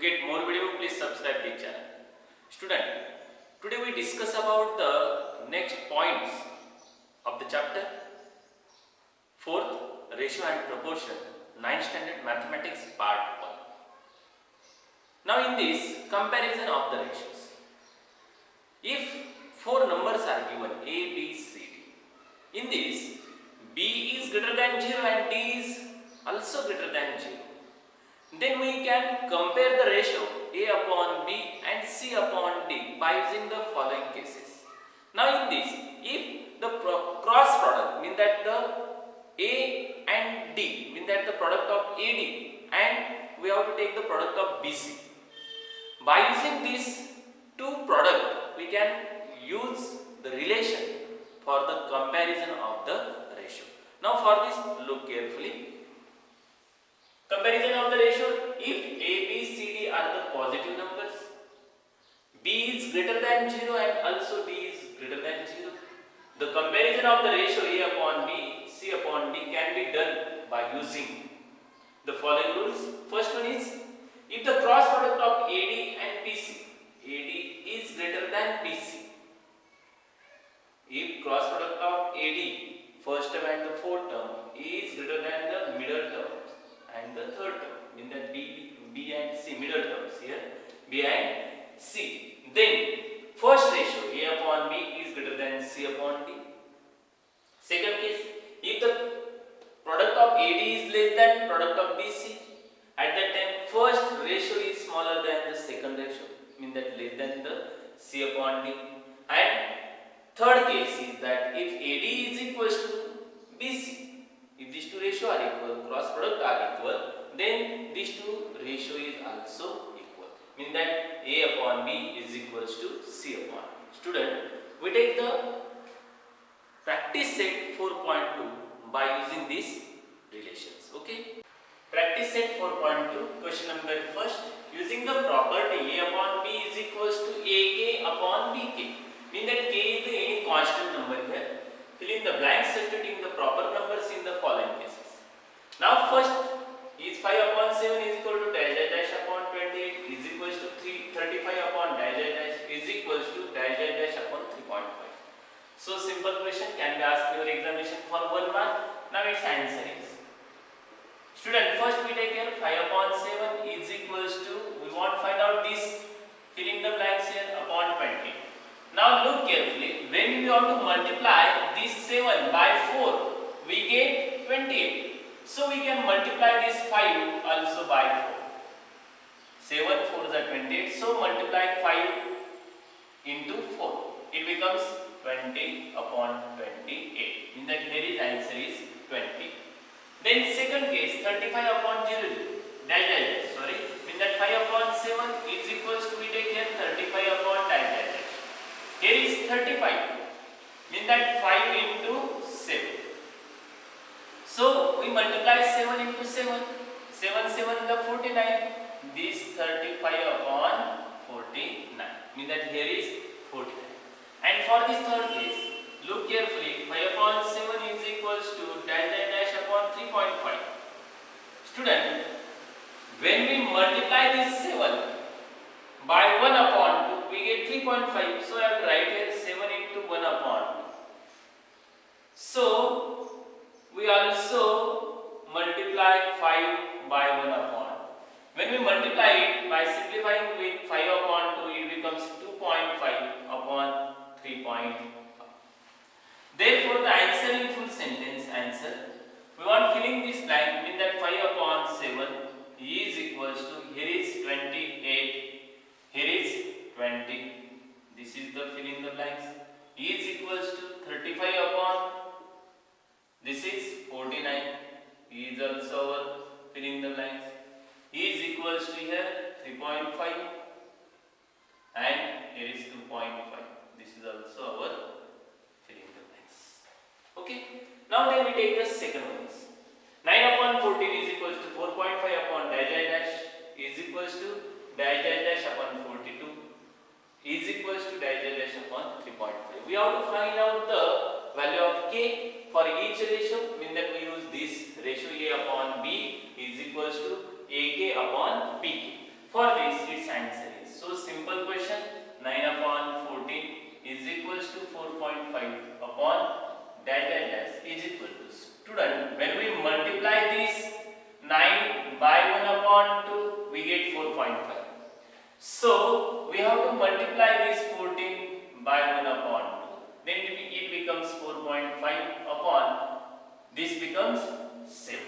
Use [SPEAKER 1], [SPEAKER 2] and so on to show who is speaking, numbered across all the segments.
[SPEAKER 1] get more video, please subscribe the channel. Student, today we discuss about the next points of the chapter 4th, ratio and proportion, 9th standard mathematics part 1. Now in this comparison of the ratios, if 4 numbers are given A, B, C, D, in this B is greater than 0 and D is also greater than 0, then we can compare the ratio A upon B and C upon D by using the following cases. Now in this, if the cross product means that the A and D means that the product of AD, and we have to take the product of BC. By using these two products, we can use the relation for the comparison of the ratio. Now for this, look carefully. Comparison of the ratio, if A, B, C, D are the positive numbers, B is greater than 0 and also D is greater than 0. The comparison of the ratio A upon B, C upon D can be done by using the following rules. First one is, if the cross product of AD and BC, AD is greater than BC. If cross product of AD, first term and the fourth term, is greater than the middle term and the third term, means that B and C, middle terms here, B and C, then first ratio A upon B is greater than C upon D. Second case, if the product of AD is less than product of BC, at that time first ratio is smaller than the second ratio, means that less than the C upon D. And third case is that if AD is equal to BC, if these two ratios are equal, cross product are equal, then these two ratio is also equal, means that A upon B is equals to C upon D. Student, we take the practice set 4.2 by using these relations. Okay. Practice set 4.2, question number first. Using the property A upon B is equals to AK upon BK, means that K is the any constant number here. Fill in the blanks substituting the proper numbers in the following cases. Now first is 5 upon 7 is equal to dash dash dash upon 28 is equals to 35 upon dash dash dash is equals to dash dash dash upon 3.5. So simple question can be asked in your examination for 1 mark. Now its answer is, student, first we take here 5 upon 7 is equals to, we want to find out this, fill in the blanks here, upon 20. Now look carefully, when we want to multiply this 7 by 4, we get 28. So we can multiply this 5 also by 4. 7 4 is 28, so multiply 5 into 4. It becomes 20 upon 28. Means that here is answer is 20. Then second case, 35 upon 0, dash dash, sorry, means that 5 upon 7 is equals to, we take here 35 upon dash dash. Here is 35, means that 5 into 7. So we multiply 7 into 7, 7 7 the 49, this 35 upon 49, means that here is 49. And for this third case, look carefully, 5 upon 7 is equals to dash dash dash upon 3.5. Student, when we multiply this 7 by 1 upon 2, we get 3.5. So I have to write here 7 into 1 upon 2. So we also multiply 5 by 1 upon 2. When we multiply it by simplifying with 5 upon 2, it becomes 2.5 upon 3.5. Therefore, the answer in full sentence answer, we want filling this blank, means that 5 upon 7 is equals to, here is 28, here is 20, this is the fill in the blanks, is equals to 35 upon, this is 49, is also our fill in the blanks, is equals to here 3.5 and here is 2.5, this is also our fill in the blanks. Okay, now then we take the second one. 9 upon 14 is equals to 4.5 upon dash dash dash is equals to dash dash dash upon 42 is equals to dash dash dash upon 3.5. We have to find out the value of K for each ratio, means that we use this ratio A upon B is equals to AK upon PK. For this, its answer is, so simple question, 9 upon 14 is equals to 4.5 upon dash is equal to, student, when we multiply this 9 by 1 upon 2, we get 4.5. So we have to multiply this 14 by 1 upon 2. Then it becomes 4.5 upon, this becomes 7.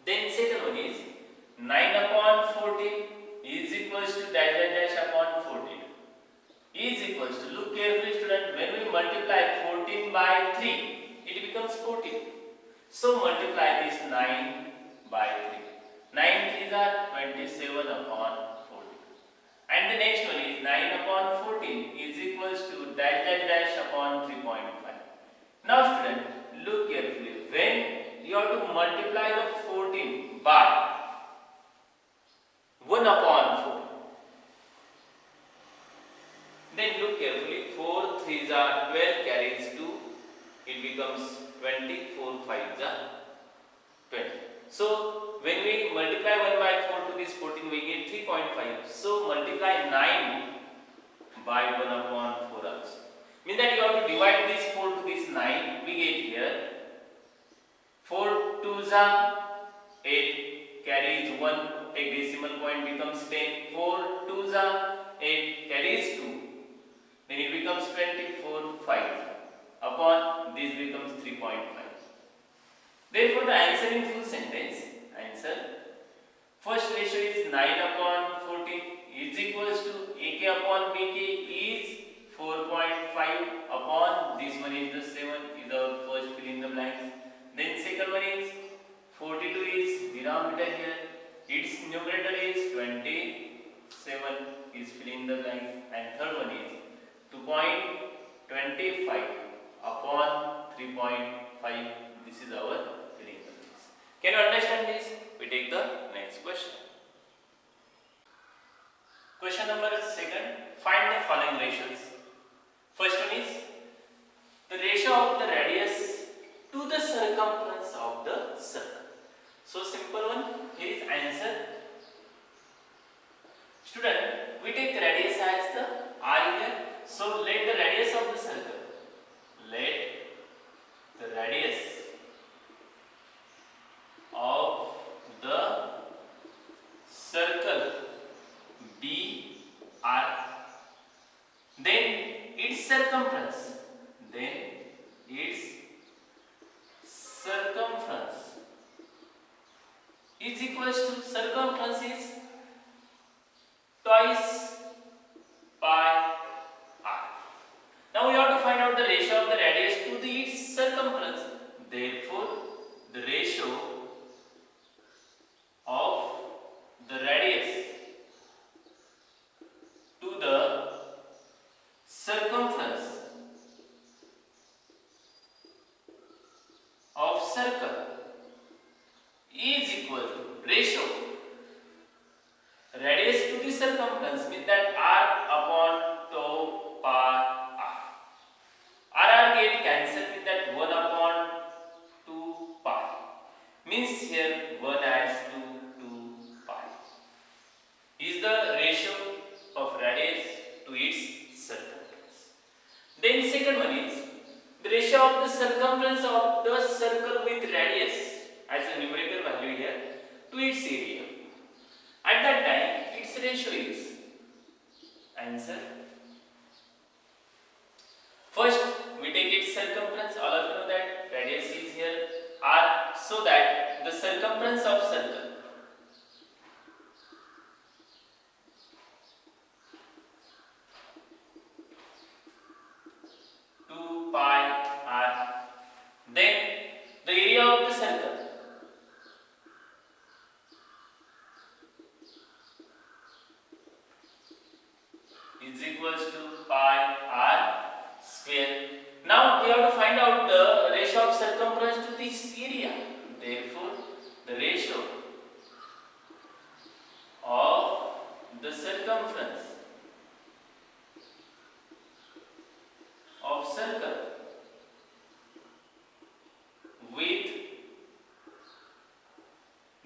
[SPEAKER 1] Then second one is 9 upon 14 is equals to dash upon 14 is equals to, look carefully student, when we multiply 14 by 3, it becomes 14. So multiply this 9 by 3. 9 3s are 27 upon 14. And the next one is 9 upon 14 is equals to dash upon 3.5. Now student, look carefully, when you have to multiply the 14 by 1 upon 4, then look carefully, 4 3s are 12, carries 2, it becomes 20, 4 5s are 20. So when we multiply 1 by 4 to this 14, we get 3.5. So multiply 9 by 1 upon 4 also. Means that you have to divide this 4 to this 9, we get here 4 2s are 8, carries 1, take decimal point, becomes 10, 4 2s are 8, carries 2, then it becomes 24 5 upon, this becomes 3.5. Therefore the answer in full sentence, answer, first ratio is 9 upon 14 is equals to AK upon BK is 4.5 upon, this one is the 7, is our first fill in the blanks. Then second one is 42 is denominator here, its numerator is 27 is fill in the blanks, and third one is 2.25 upon 3.5, this is our fill in the blanks. Can you understand this? We take the next question. Question number second, find the following ratios. First one is the ratio of the radius to the circumference of the circle. So simple one, here is answer. Student, we take radius as the r here. So let the radius of the circle, let the radius of the circle be r, then its circumference, is equals to, circumference is twice pi r. Now we have to find out the ratio of the radius to the its circumference. Therefore, the ratio of the radius to the circumference of circle is equal to, ratio radius to the circumference, means that r upon 2 pi r get cancelled with that 1 upon 2 pi, means here 1 has to 2 pi is the ratio of radius to its circumference. Then second one is the ratio of the circumference of the circle with radius as a numerical value here to its area. At that time, its ratio is, answer, first we take its circumference. All of you know that radius is here r, so that the circumference of circle pi r, then the area of the circle is equals to pi r square. Now we have to find out the ratio of circumference to this area. Therefore, the ratio of the circumference of circle with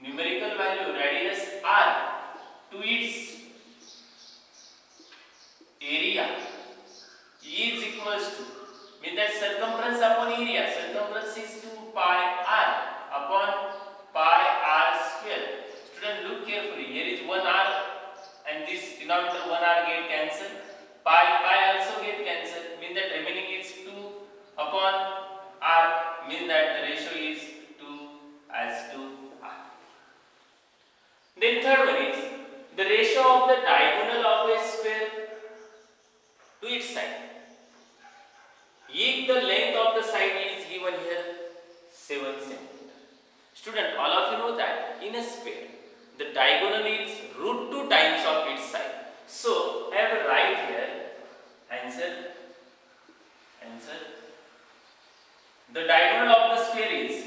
[SPEAKER 1] numerical value radius r cancel. Pi also get cancel. Mean that remaining is 2 upon r. Mean that the ratio is 2 as to r. Then third one is the ratio of the diagonal of a square to its side. If the length of the side is given here 7 cm. Student, all of you know that in a square the diagonal is root 2 times of its side. So I have to write here answer. The diagonal of the square is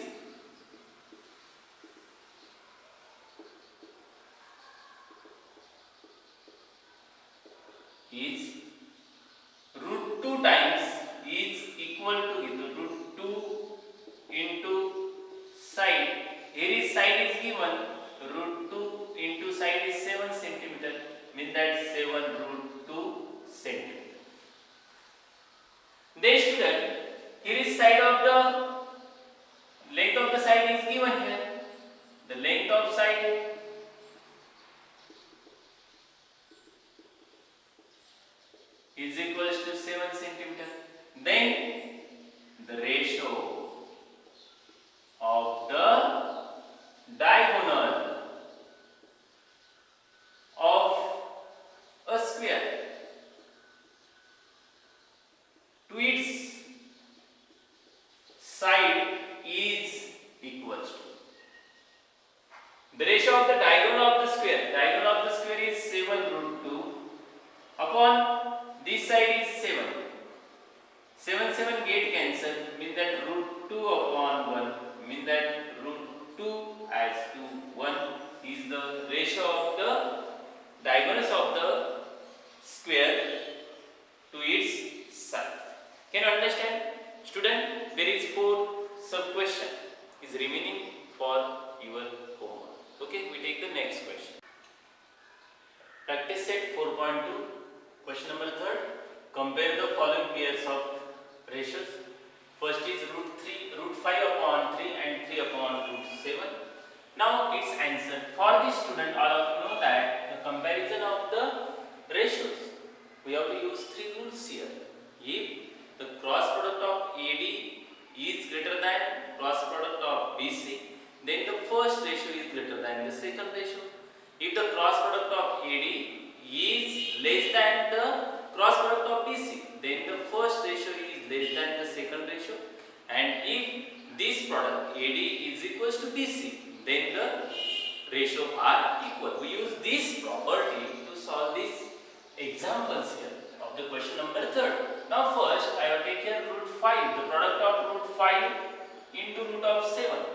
[SPEAKER 1] root 2 times is equal to root 2 into side. Here is side is given root 2 into side is 7 centimeter. Mean that 7 root 2 centimeter. Then student, here is side of the length of the side is given here. The length of side is equals to 7 centimeter. Then the ratio of the diagonal of a square to its side is equals to the ratio of the diagonal of the square. Diagonal of the square is 7 root 2 upon this side is 7. 7 get cancelled. Mean that root 2 upon 1. Mean that root 2 as to 1 is the ratio of the diagonals of the square to its side. Can you understand? Student, there is 4 sub question is remaining for your homework. Okay, we take the next question. Practice set 4.2. Question number 3rd. Compare the following pairs of ratios. First is root 5 upon 3 and 3 upon root 7. Now its answer. For this student, all of you know that the comparison of the ratios, we have to use 3 rules here. If the cross product of AD is greater than cross product of BC, then the first ratio is greater than the second ratio. If the cross product of AD is less than the cross product of BC, then the first ratio is less than the second ratio. And if this product AD is equals to BC, then the ratio are equal. We use this property to solve these examples here of the question number 3rd. Now first I have taken root 5, the product of root 5 into root of 7.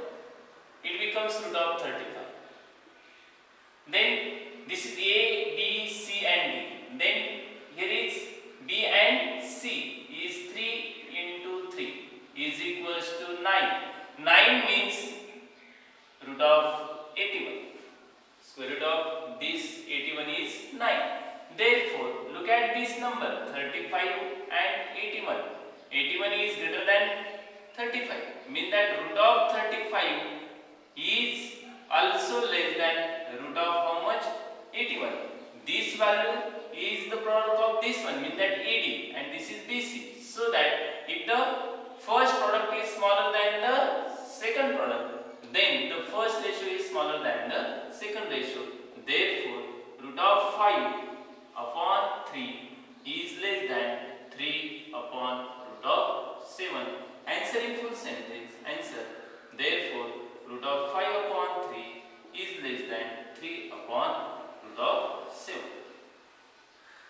[SPEAKER 1] It becomes root of 35. Then this is A, B, C and D. Then here is B and C is 3 into 3 is equals to 9. 9 means root of 81. Square root of this 81 is 9. Therefore, look at this number 35 and 81. 81 is greater than 35. Mean that root of 35 is also less than root of how much? 81. This value is the product of this one, mean that AD, and this is BC. So that if the first product is smaller than the second product, then the first ratio is smaller than the second ratio. Therefore, root of 5 upon 3 is less than 3 upon root of 7. Answer in full sentence. Answer. Therefore, root of 5 upon 3 is less than 3 upon root of 7.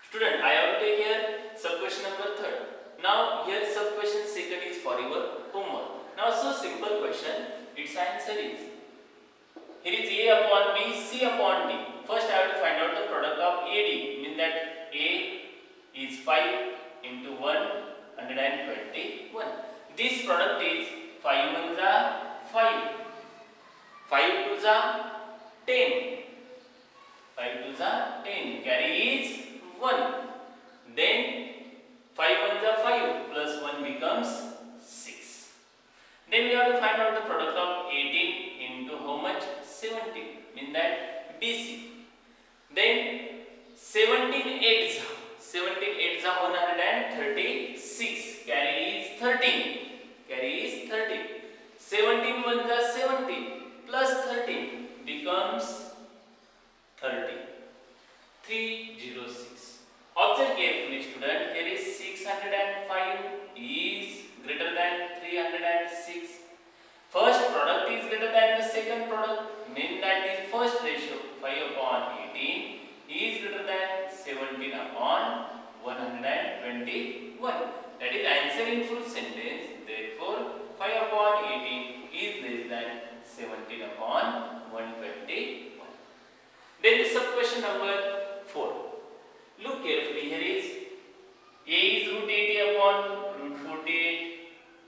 [SPEAKER 1] Student, I have to take here sub question number 3rd. Now here sub question 2nd is for your homework. Now so simple question, its answer is here is A upon B, C upon D. First I have to find out the product of AD. Mean that A is 5 into 121. This product is 5 ones are 5, 5 twos are 10, 5 twos are 10. Carry is 1. Then 5 ones are 5 plus 1 becomes 6. Then we have to find out the product of 18 into how much? 17. Mean that BC. Then 17 8s 17 8 are 136. Carry is 13. Carry is 13. 17 1 are 17 plus 13 becomes 30. 306. Observe carefully, student. Here is 605 is greater than 306. First product is greater than the second product. Mean that the first ratio 5 upon 18 is greater than 17 upon 121. That is answer in full sentence. Therefore, 5 upon 18 is less than 17 upon 121. Then the sub question number 4. Look carefully. Here is a is root 80 upon root 48.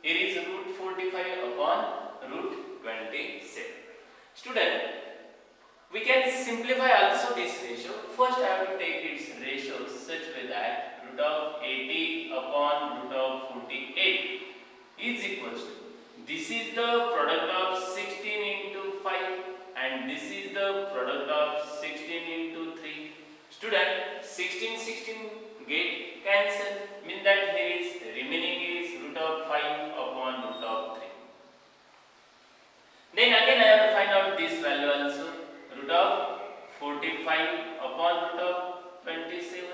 [SPEAKER 1] Here is root 45 upon root 27. Student, we can simplify also this ratio. First I have to take its ratio such way that root of 80 upon root of 48 is equals to, this is the product of 16 into 5 and this is the product of 16 into 3. Student, 16 get cancel, mean that here is remaining is root of 5 upon root of 3. Then again I have to find out this value also. Root of 45 upon root of 27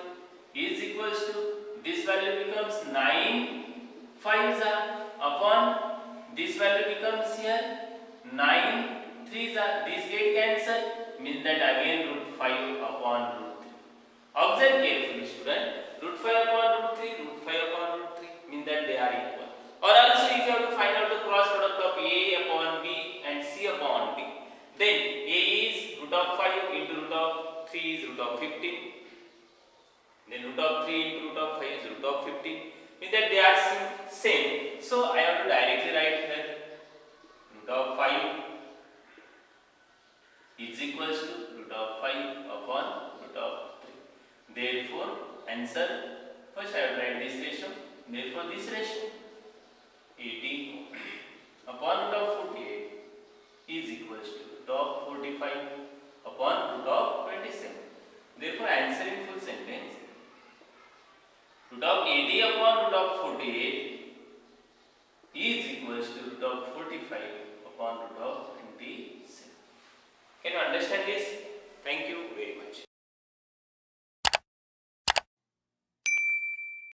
[SPEAKER 1] is equals to, this value becomes 9 5s are upon this value becomes here 9 3s are, this get cancel, means that again root 5 upon root 3. Observe carefully, student. Root 5 upon root 3, root 5 upon root 3 mean that they are equal. Or also if you have to find out the cross product of a upon b and c upon d, then a is root of 5 into root of 3 is root of 15. Then root of 3 into root of 5 is root of 15. Means that they are same. So I have to directly write here root of 5 is equals to root of 5 upon root of 3. Therefore, answer, first I have to write this ratio. Therefore, this ratio 80 upon root of 48 is equals to root of 45 upon root of 27. Therefore, answer in full sentence, root of 80 upon root of 48 is equals to root of 45 upon root of 27. Can you understand this? Thank you very much.